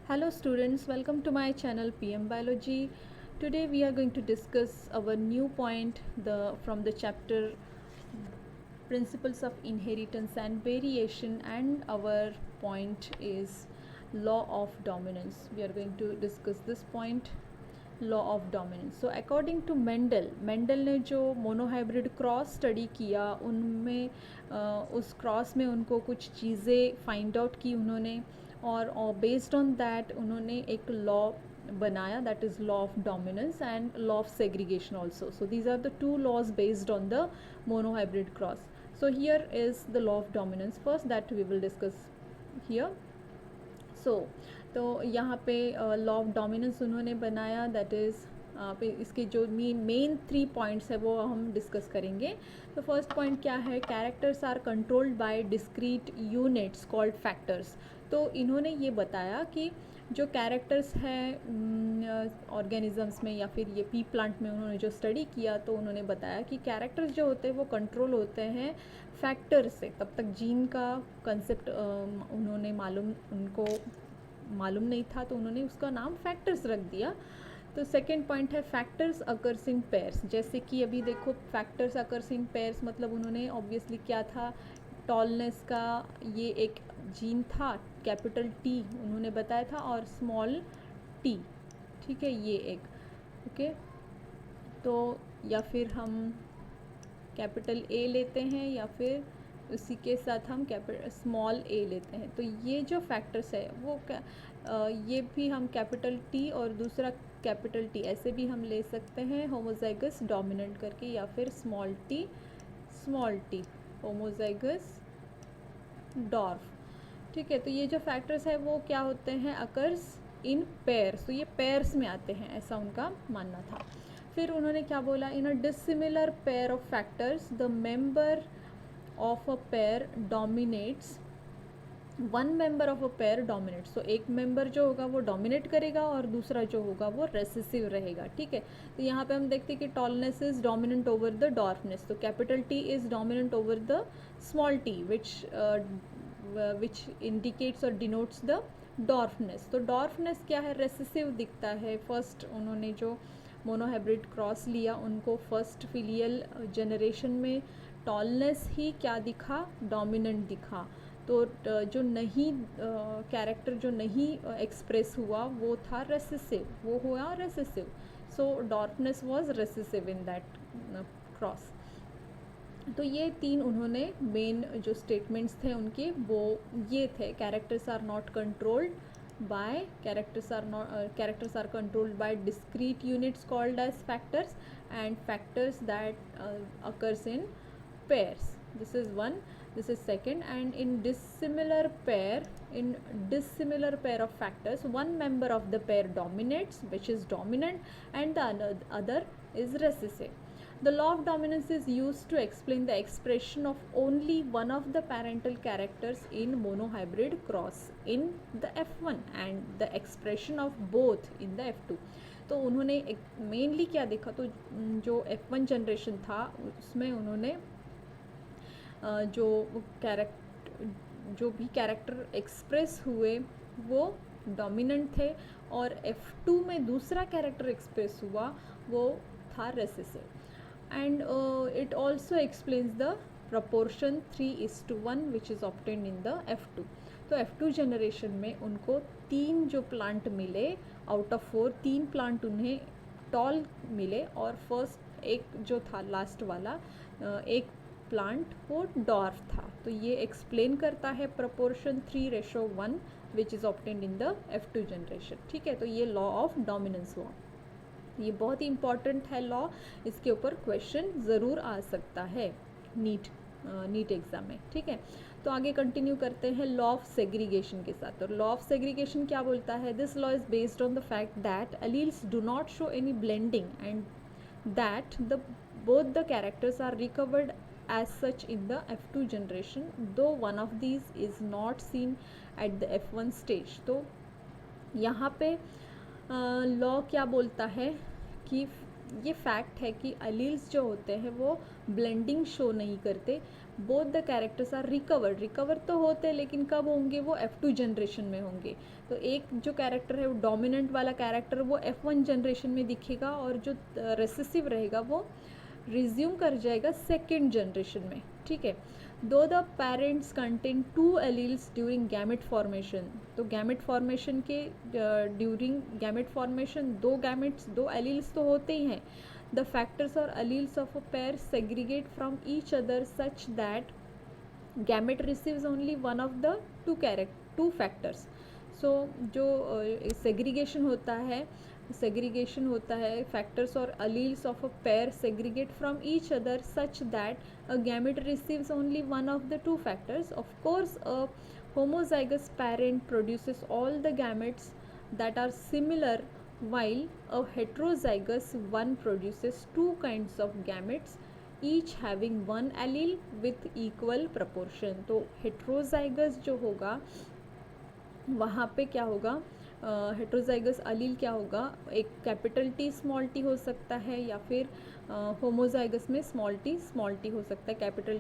Hello students, welcome to my channel PM Biology. Today we are going to discuss our new point from the chapter Principles of Inheritance and Variation, and our point is Law of Dominance. We are going to discuss this point, law of dominance. So according to Mendel ने जो monohybrid cross study किया उनमें उस cross में उनको कुछ चीज़ें find out की उन्होंने, और बेस्ड ऑन दैट उन्होंने एक लॉ बनाया, that is law of dominance and law of segregation also. So these are the two laws based on the monohybrid cross. So here is the law of dominance first that we will discuss here. तो यहाँ पे law of dominance उन्होंने बनाया, that is पे इसके जो main 3 points है वो हम डिस्कस करेंगे. तो फर्स्ट पॉइंट क्या है, characters are controlled by discrete units called factors. तो इन्होंने ये बताया कि जो कैरेक्टर्स हैं ऑर्गेनिजम्स में या फिर ये पी प्लांट में उन्होंने जो स्टडी किया, तो उन्होंने बताया कि कैरेक्टर्स जो होते हैं वो कंट्रोल होते हैं फैक्टर से. तब तक जीन का कंसेप्ट उन्होंने उनको मालूम नहीं था, तो उन्होंने उसका नाम फैक्टर्स रख दिया. तो सेकेंड पॉइंट है फैक्टर्स अकर्स इन पेयर्स. जैसे कि अभी देखो फैक्टर्स अकर्स इन पेयर्स मतलब उन्होंने ऑब्वियसली क्या था, टॉलनेस का ये एक जीन था, कैपिटल टी उन्होंने बताया था और स्मॉल टी, ठीक है, ये एक ओके. तो या फिर हम कैपिटल ए लेते हैं या फिर उसी के साथ हम कैपिटल स्मॉल ए लेते हैं. तो ये जो फैक्टर्स है वो ये भी हम कैपिटल टी और दूसरा कैपिटल टी ऐसे भी हम ले सकते हैं होमोजाइगस डोमिनेंट करके, या फिर स्मॉल टी होमोजाइगस डॉर्फ, ठीक है. तो ये जो फैक्टर्स है वो क्या होते हैं, अकर्स इन पेयर्स. तो ये पेयर्स में आते हैं ऐसा उनका मानना था. फिर उन्होंने क्या बोला, in a dissimilar pair of factors the member of a pair dominates, one member of a pair dominates. तो एक मेंबर जो होगा वो डोमिनेट करेगा और दूसरा जो होगा वो रेसेसिव रहेगा, ठीक है. तो यहाँ पे हम देखते हैं कि tallness is dominant over the dwarfness. तो capital T is dominant over the small T which indicates और डिनोट्स द डॉर्फनेस. तो डॉर्फनेस क्या है, रेसेसिव दिखता है. फर्स्ट उन्होंने जो मोनोहाइब्रिड क्रॉस लिया उनको फर्स्ट फिलियल जनरेशन में टॉलनेस ही क्या दिखा, डोमिनेंट दिखा. तो जो नहीं कैरेक्टर जो नहीं एक्सप्रेस हुआ वो था रेसेसिव, वो हुआ recessive. So dwarfness was recessive in that cross. तो ये 3 उन्होंने मेन जो स्टेटमेंट्स थे उनके वो ये थे, characters are not controlled by characters are controlled by discrete units called as factors and factors that occurs in pairs. This is one, this is second. And in dissimilar pair of factors, one member of the pair dominates, which is dominant, and the other is recessive. The law of dominance is used to explain the expression of only one of the parental characters in monohybrid cross in the F1 and the expression of both in the F2. तो उन्होंने mainly क्या देखा, तो जो F1 generation था उसमें उन्होंने जो भी कैरेक्टर एक्सप्रेस हुए वो डोमिनेंट थे, और F2 में दूसरा कैरेक्टर एक्सप्रेस हुआ वो था recessive. And it also explains the proportion 3:1 which is obtained in the F2. तो F2 जनरेशन में उनको 3 जो प्लांट मिले आउट ऑफ 4, 3 प्लांट उन्हें टॉल मिले, और फर्स्ट एक जो था लास्ट वाला एक प्लांट वो डॉर्फ था. तो ये एक्सप्लेन करता है proportion 3:1 which is obtained in the F2 generation, ठीक है. तो ये लॉ ऑफ डोमिनेंस हुआ. ये बहुत ही इंपॉर्टेंट है लॉ, इसके ऊपर क्वेश्चन ज़रूर आ सकता है नीट एग्ज़ाम में, ठीक है. तो आगे कंटिन्यू करते हैं लॉ ऑफ सेग्रीगेशन के साथ. तो लॉ ऑफ सेग्रीगेशन क्या बोलता है, this law is based on the fact that alleles do not show any blending and that both the characters are recovered as such in the F2 generation, though one of these is not seen at the F1 stage. तो यहाँ पे law क्या बोलता है कि ये fact है कि अलील्स जो होते हैं वो ब्लेंडिंग शो नहीं करते. Both the characters are recover तो होते हैं, लेकिन कब होंगे? वो F2 जनरेशन में होंगे. तो एक जो कैरेक्टर है वो डोमिनेंट वाला कैरेक्टर वो F1 जनरेशन में दिखेगा, और जो रेसेसिव रहेगा वो रिज्यूम कर जाएगा सेकेंड जनरेशन में. ठीक है. दो the parents contain two alleles during gamete formation. तो गैमेट फॉर्मेशन के ड्यूरिंग गैमेट फॉर्मेशन दो एलील्स तो होते ही हैं. द फैक्टर्स और alleles of a pair segregate from each other such that gamete receives only one of the two factors. So जो segregation होता है फैक्टर्स और alleles of a pair segregate from each other such that a gamete receives only one of the two factors. Of course, a homozygous parent produces all the gametes that are similar, while a heterozygous one produces two kinds of gametes, each having one allele with equal proportion. तो heterozygous जो होगा वहाँ पे क्या होगा? Heterozygous अलील क्या होगा? एक कैपिटल टी स्मॉल टी हो सकता है, या फिर होमोजाइगस में स्मॉल टी हो सकता है, कैपिटल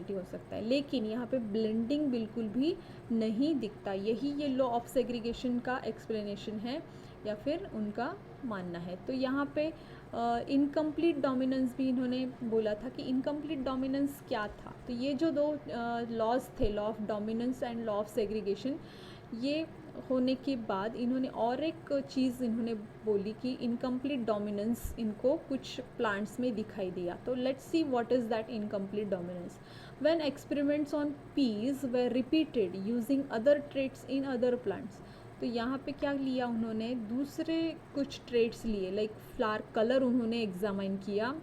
टी हो सकता है. लेकिन यहाँ पे ब्लेंडिंग बिल्कुल भी नहीं दिखता. यही ये लॉ ऑफ सेग्रीगेशन का एक्सप्लेनेशन है, या फिर उनका मानना है. तो यहाँ पे इनकम्प्लीट डोमिनेंस भी इन्होंने बोला था कि इनकम्प्लीट डोमिनेंस क्या था. तो ये जो दो लॉज थे, law of dominance and law of segregation, ये होने के बाद इन्होंने और एक चीज़ इन्होंने बोली कि इनकम्प्लीट डोमिनेंस इनको कुछ प्लांट्स में दिखाई दिया. तो let's see what is that incomplete dominance. When experiments on peas were repeated using other traits in other plants. तो यहाँ पे क्या लिया उन्होंने? दूसरे कुछ ट्रेट्स लिए, लाइक फ्लावर कलर उन्होंने एग्जामिन किया,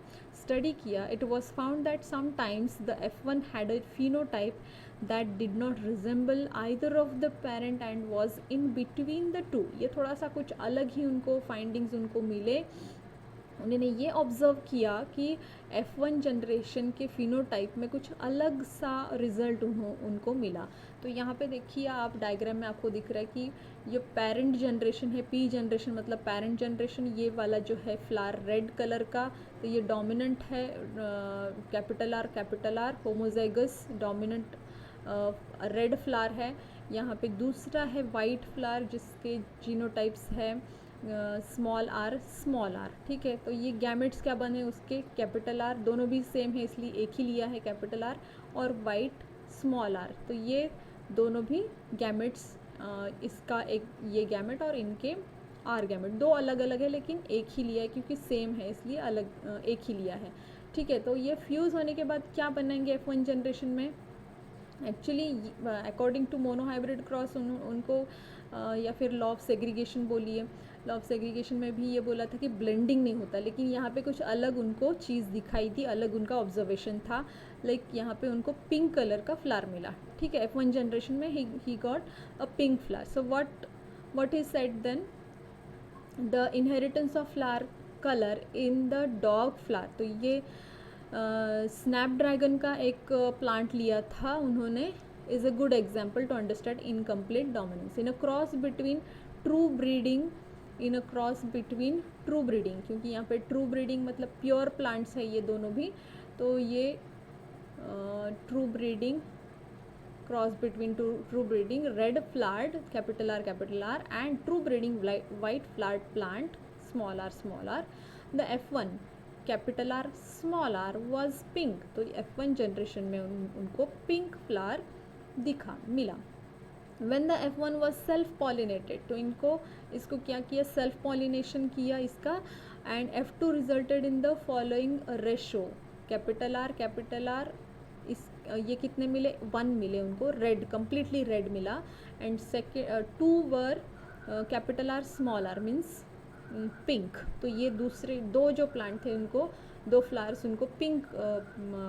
स्टडी किया. It was found that sometimes the F1 had a phenotype that did not resemble either of the parent and was in between the two. ये थोड़ा सा कुछ अलग ही उनको फाइंडिंग्स उनको मिले. उन्होंने ये ऑब्ज़र्व किया कि F1 जनरेशन के फिनोटाइप में कुछ अलग सा रिज़ल्ट उनको मिला. तो यहाँ पे देखिए आप डायग्राम में आपको दिख रहा है कि ये पेरेंट जनरेशन है, पी जनरेशन मतलब पेरेंट जनरेशन. ये वाला जो है फ्लावर रेड कलर का, तो ये डोमिनेंट है, capital R homozygous dominant red flower है. यहाँ पे दूसरा है वाइट फ्लावर जिसके जीनोटाइप्स है स्मॉल आर. ठीक है. तो ये गैमेट्स क्या बने उसके? Capital R. दोनों भी सेम है इसलिए एक ही लिया है, कैपिटल आर और वाइट स्मॉल आर. तो ये दोनों भी गैमेट्स, इसका एक ये गैमेट और इनके आर गैमेट दो अलग अलग है, लेकिन एक ही लिया है क्योंकि सेम है इसलिए अलग एक ही लिया है. ठीक है. तो ये फ्यूज़ होने के बाद क्या बनेंगे F1 जनरेशन में? Actually according to monohybrid cross उनको या फिर लॉ ऑफ सेग्रीगेशन बोलिए, लॉ ऑफ सेग्रीगेशन में भी ये बोला था कि ब्लेंडिंग नहीं होता, लेकिन यहाँ पे कुछ अलग उनको चीज़ दिखाई थी, अलग उनका ऑब्जर्वेशन था. लाइक यहाँ पे उनको पिंक कलर का फ्लावर मिला. ठीक है. F1 जनरेशन में ही got a pink flower. So what is said then? The inheritance of flower colour in the dog flower. तो ये स्नैपड्रैगन का एक प्लांट लिया था उन्होंने, is a good example to understand incomplete dominance in a cross between true breeding. क्योंकि यहाँ पे ट्रू ब्रीडिंग मतलब प्योर प्लांट्स है ये दोनों भी. तो ये true breeding, cross between true breeding red flowered capital are and true breeding white flowered plant small R. The F1 capital R small R was pink. तो F1 जनरेशन में उनको पिंक फ्लावर मिला. When the F1 was self pollinated, तो इसको क्या किया? Self pollination किया इसका. And F2 resulted in the following ratio. Capital R इस ये कितने मिले? 1 मिले उनको, रेड कम्प्लीटली रेड मिला. And two were capital R small R means pink. तो ये दूसरे दो जो प्लांट थे उनको दो फ्लावर्स उनको पिंक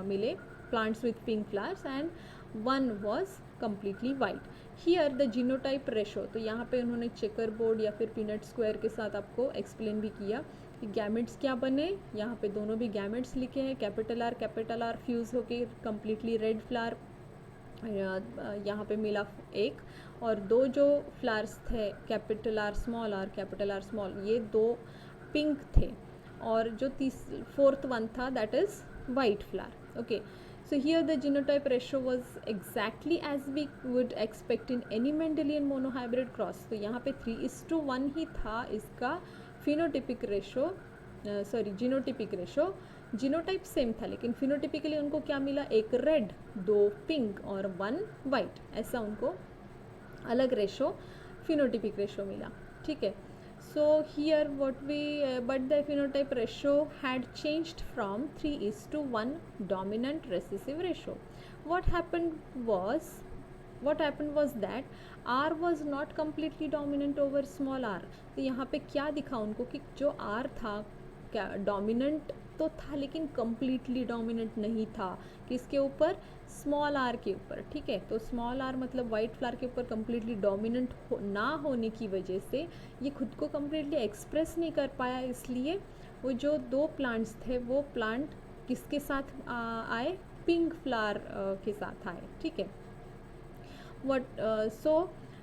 मिले, plants with pink flowers, and one was completely white. Here the genotype ratio. तो यहाँ पे उन्होंने चेकर बोर्ड या फिर पीनट स्क्वायर के साथ आपको एक्सप्लेन भी किया कि गैमेट्स क्या बने. यहाँ पे दोनों भी गैमेट्स लिखे हैं. कैपिटल आर फ्यूज़ होके कम्प्लीटली रेड फ्लावर यहाँ पे मिला एक, और दो जो फ्लावर्स थे कैपिटल आर स्मॉल, ये दो पिंक थे. और जो फोर्थ वन था that is white flower. Okay, so here the genotype ratio was exactly as we would expect in any Mendelian monohybrid cross. तो यहाँ पे 3:1 ही था इसका phenotypic ratio, sorry genotypic ratio. Genotype same था लेकिन फिनोटिपिकली उनको क्या मिला, एक रेड, 2 पिंक और 1 वाइट, ऐसा उनको अलग रेशो फिनोटिपिक रेशो मिला. ठीक है. So here what we but the phenotype ratio had changed from 3:1 dominant recessive ratio. What happened was that R was not completely dominant over small r. तो यहाँ पे क्या दिखा उनको कि जो R था क्या डोमिनेंट तो था लेकिन कम्प्लीटली डोमिनेंट नहीं था. किसके ऊपर, स्मॉल आर के ऊपर. ठीक है. तो स्मॉल आर मतलब वाइट फ्लावर के ऊपर कम्प्लीटली डोमिनेंट ना होने की वजह से ये खुद को कम्प्लीटली एक्सप्रेस नहीं कर पाया. इसलिए वो जो 2 प्लांट्स थे वो प्लांट किसके साथ आए, पिंक फ्लावर के साथ आए. ठीक है.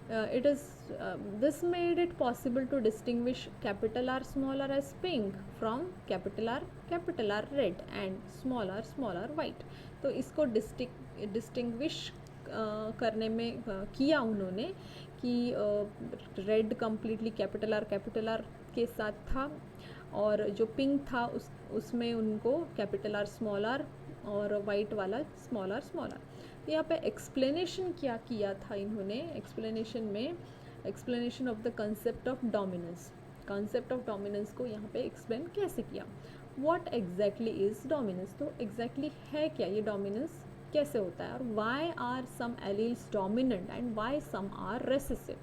It is this made it possible to distinguish capital R small r as pink from capital R red and small r white. तो इसको डिस्टिंग्विश करने में किया उन्होंने कि रेड कम्प्लीटली कैपिटल आर के साथ था और जो पिंक था उसमें उनको कैपिटल आर स्मॉल आर और वाइट वाला स्मॉल आर. यहाँ पे एक्सप्लेनेशन क्या किया था इन्होंने, explanation of the concept of dominance को यहाँ पे एक्सप्लेन कैसे किया. व्हाट एग्जैक्टली इज डोमिनेंस, तो एग्जैक्टली है क्या ये डोमिनेंस, कैसे होता है, और why are some alleles dominant and why some are recessive.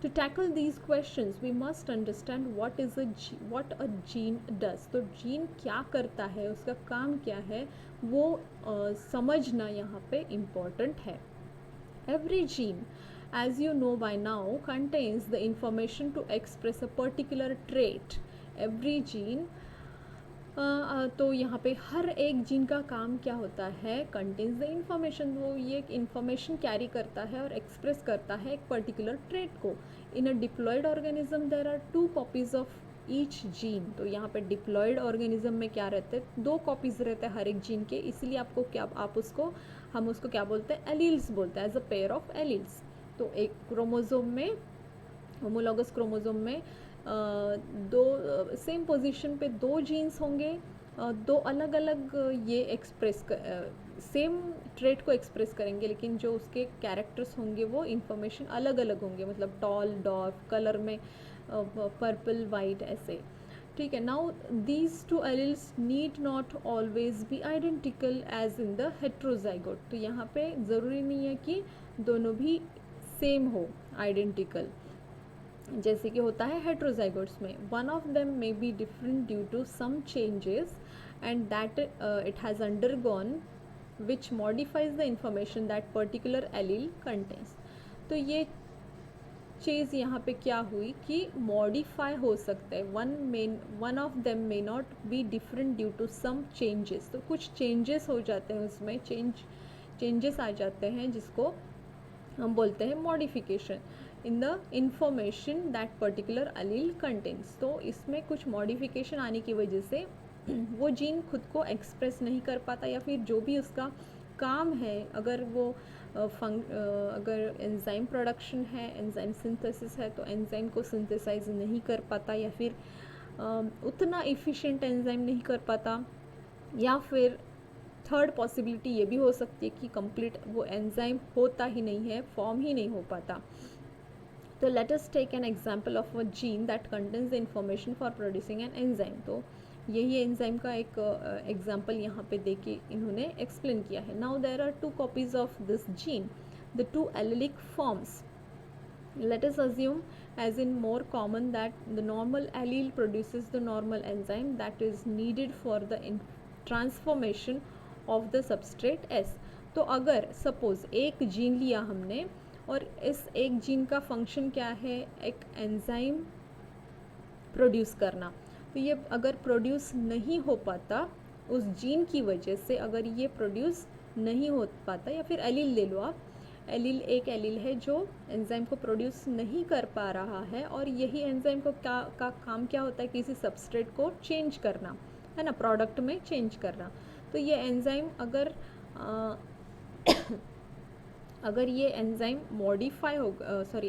To tackle these questions, we must understand what a gene does. तो जीन क्या करता है, उसका काम क्या है, वो समझना यहाँ पे important है. Every gene, as you know by now, contains the information to express a particular trait. Every gene तो यहाँ पे हर एक जीन का काम क्या होता है, कंटेन्स द इंफॉर्मेशन. वो ये इंफॉर्मेशन कैरी करता है और एक्सप्रेस करता है एक पर्टिकुलर ट्रेट को. In a diploid organism there are 2 copies of each gene. तो यहाँ पे डिप्लॉयड ऑर्गेनिज्म में क्या रहते हैं, 2 कॉपीज रहते हैं हर एक जीन के. इसलिए हम उसको क्या बोलते हैं, एलील्स बोलते हैं, as a pair of alleles. तो एक क्रोमोजोम में, होमोलॉगस क्रोमोजोम में 2 सेम पोजीशन पे 2 जीन्स होंगे, 2 अलग अलग ये एक्सप्रेस सेम ट्रेट को एक्सप्रेस करेंगे लेकिन जो उसके कैरेक्टर्स होंगे वो इंफॉर्मेशन अलग अलग होंगे. मतलब टॉल, डॉर्फ, कलर में पर्पल, वाइट, ऐसे. ठीक है. Now these 2 alleles need not always be identical as in the heterozygote. तो यहाँ पे ज़रूरी नहीं है कि दोनों भी सेम हो, आइडेंटिकल, जैसे कि होता है हेट्रोजाइगोट्स में. One of them may be different due to some changes and that it has undergone which modifies the information that particular allele contains. तो ये चीज़ यहाँ पे क्या हुई कि मॉडिफाई हो सकता है. One of them may not be different due to some changes. तो कुछ चेंजेस हो जाते हैं उसमें, चेंजेस आ जाते हैं जिसको हम बोलते हैं modification in the information that particular allele contains. तो इसमें कुछ मॉडिफिकेशन आने की वजह से वो जीन खुद को एक्सप्रेस नहीं कर पाता या फिर जो भी उसका काम है, अगर वो अगर एंजाइम प्रोडक्शन है, एंजाइम सिंथेसिस है, तो एंजाइम को सिंथेसाइज नहीं कर पाता या फिर उतना इफ़िशिएंट एंजाइम नहीं कर पाता. या फिर थर्ड पॉसिबिलिटी ये भी हो सकती है कि कंप्लीट वो एंजाइम होता ही नहीं है, फॉर्म ही नहीं हो पाता. तो let us take an example of a gene that contains the information for producing an enzyme. तो यही एंजाइम का एक एग्जांपल यहाँ पे दे के इन्होंने एक्सप्लेन किया है. Now there are 2 copies of this gene, the 2 allelic forms. Let us assume, as in more common, that the normal allele produces the normal enzyme that is needed for the transformation of the substrate S. तो अगर suppose एक gene लिया हमने और इस एक gene का function क्या है, एक एंजाइम प्रोड्यूस करना. तो ये अगर प्रोड्यूस नहीं हो पाता उस जीन की वजह से, अगर ये प्रोड्यूस नहीं हो पाता, या फिर एलील ले लो आप, एलील एक एलील है जो एंजाइम को प्रोड्यूस नहीं कर पा रहा है, और यही एंजाइम को का काम क्या होता है, किसी सबस्ट्रेट को चेंज करना, है ना, प्रोडक्ट में चेंज करना। तो ये एंजाइम अगर ये एंजाइम मॉडिफाई हो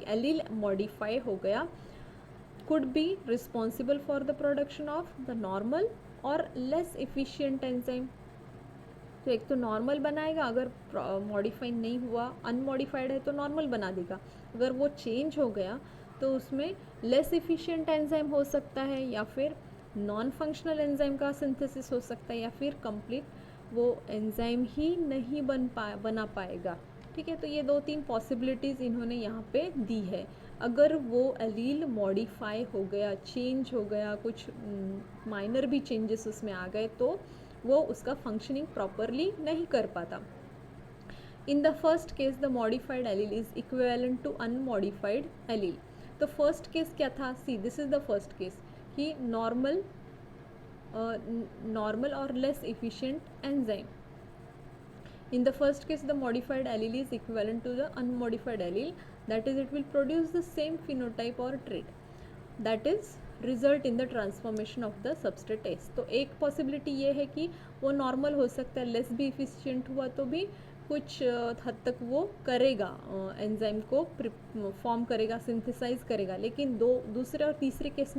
एलील मॉडिफाई हो गया, could be responsible for the production of the normal or less efficient enzyme। तो एक तो नॉर्मल बनाएगा, अगर मॉडिफाई नहीं हुआ, अनमॉडिफाइड है तो नॉर्मल बना देगा। अगर वो चेंज हो गया तो उसमें लेस इफिशिएंट एंजाइम हो सकता है, या फिर नॉन फंक्शनल एंजाइम का सिंथेसिस हो सकता है, या फिर कंप्लीट वो एंजाइम ही नहीं बना पाएगा। ठीक है, तो ये 2-3 पॉसिबिलिटीज़ इन्होंने यहाँ पे दी है। अगर वो एलील मॉडिफाई हो गया, चेंज हो गया, कुछ माइनर भी चेंजेस उसमें आ गए, तो वो उसका फंक्शनिंग प्रॉपरली नहीं कर पाता। In the first case the modified allele is equivalent to unmodified allele. तो फर्स्ट केस क्या था, see this is the first case कि नॉर्मल और less efficient enzyme. In the first case, the modified allele is equivalent to the unmodified allele, that is, it will produce the same phenotype or trait, that is, result in the transformation of the substrate S। तो एक possibility ये है कि वो normal हो सकता है, less भी efficient हुआ तो भी कुछ हद तक वो करेगा, एंजाइम को फॉर्म करेगा, सिंथेसाइज करेगा। लेकिन दूसरे और तीसरे केस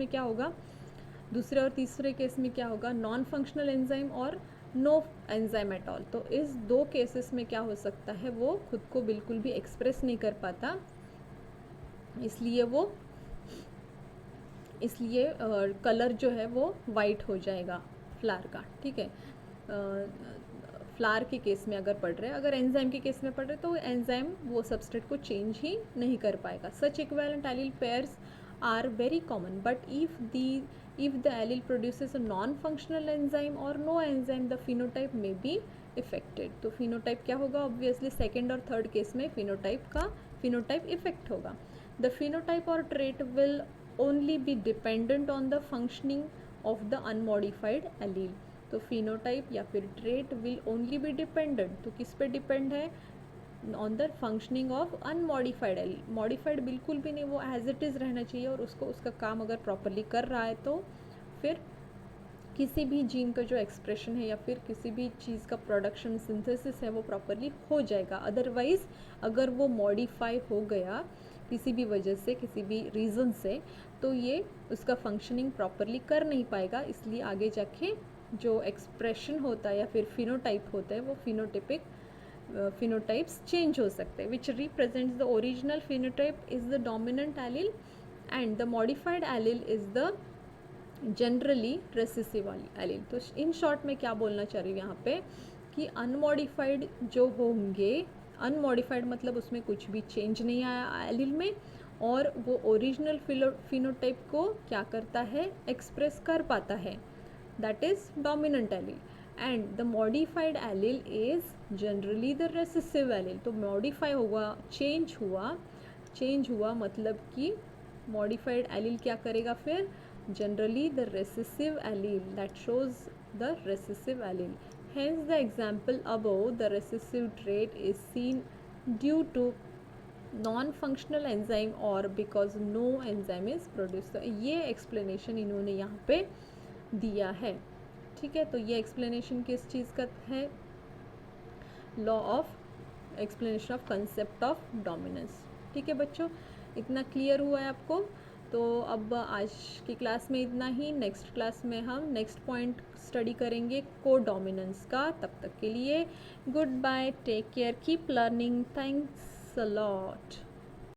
में क्या होगा, नॉन फंक्शनल एंजाइम और नो एंजाइम एट ऑल। तो इस 2 केसेस में क्या हो सकता है, वो खुद को बिल्कुल भी एक्सप्रेस नहीं कर पाता, इसलिए कलर जो है वो वाइट हो जाएगा फ्लावर का। ठीक है, फ्लावर के केस में अगर पढ़ रहे हैं, अगर एंजाइम के केस में पढ़ रहे हैं तो एंजाइम वो सबस्ट्रेट को चेंज ही नहीं कर पाएगा। Such equivalent allele pairs are very common, but if the allele produces a non-functional enzyme or no enzyme, the phenotype may be affected। तो phenotype क्या होगा, obviously सेकेंड और थर्ड केस में phenotype इफेक्ट होगा। The phenotype or trait will only be dependent on the functioning of the unmodified allele। तो phenotype या फिर trait will only be dependent, तो किस पे डिपेंड है, on the functioning of unmodified allele. Modified बिल्कुल भी नहीं, वो एज इट इज़ रहना चाहिए, और उसको उसका काम अगर प्रॉपरली कर रहा है तो फिर किसी भी जीन का जो एक्सप्रेशन है या फिर किसी भी चीज़ का प्रोडक्शन सिंथेसिस है वो प्रॉपरली हो जाएगा। अदरवाइज़ अगर वो मॉडिफाई हो गया किसी भी वजह से, किसी भी रीज़न से, तो ये उसका फंक्शनिंग प्रॉपरली कर नहीं पाएगा। इसलिए आगे जाके जो एक्सप्रेशन होता है या फिर फिनोटाइप होता है, वो phenotypes चेंज हो सकते हैं, which represents the original phenotype is the dominant allele and the modified allele is the generally recessive allele। तो इन शॉर्ट में क्या बोलना चाह रही हूँ यहाँ पे कि अनमॉडिफाइड जो होंगे, अनमॉडिफाइड मतलब उसमें कुछ भी चेंज नहीं आया एलील में, और वो ओरिजिनल फिनोटाइप को क्या करता है, एक्सप्रेस कर पाता है, that is dominant allele. And the modified allele is generally the recessive allele. तो मॉडिफाई हुआ, चेंज हुआ मतलब कि मॉडिफाइड एलील क्या करेगा फिर, generally the recessive allele, that shows the recessive allele. Hence the example above, the recessive trait is seen due to non-functional enzyme or because no enzyme is produced। तो ये explanation इन्होंने यहाँ पे दिया है। ठीक है, तो ये एक्सप्लेनेशन किस चीज़ का है, law of explanation of concept of dominance. ठीक है बच्चों, इतना क्लियर हुआ है आपको। तो अब आज की क्लास में इतना ही। नेक्स्ट क्लास में हम नेक्स्ट पॉइंट स्टडी करेंगे को डोमिनेंस का। तब तक के लिए good bye, take care, keep learning, thanks a lot.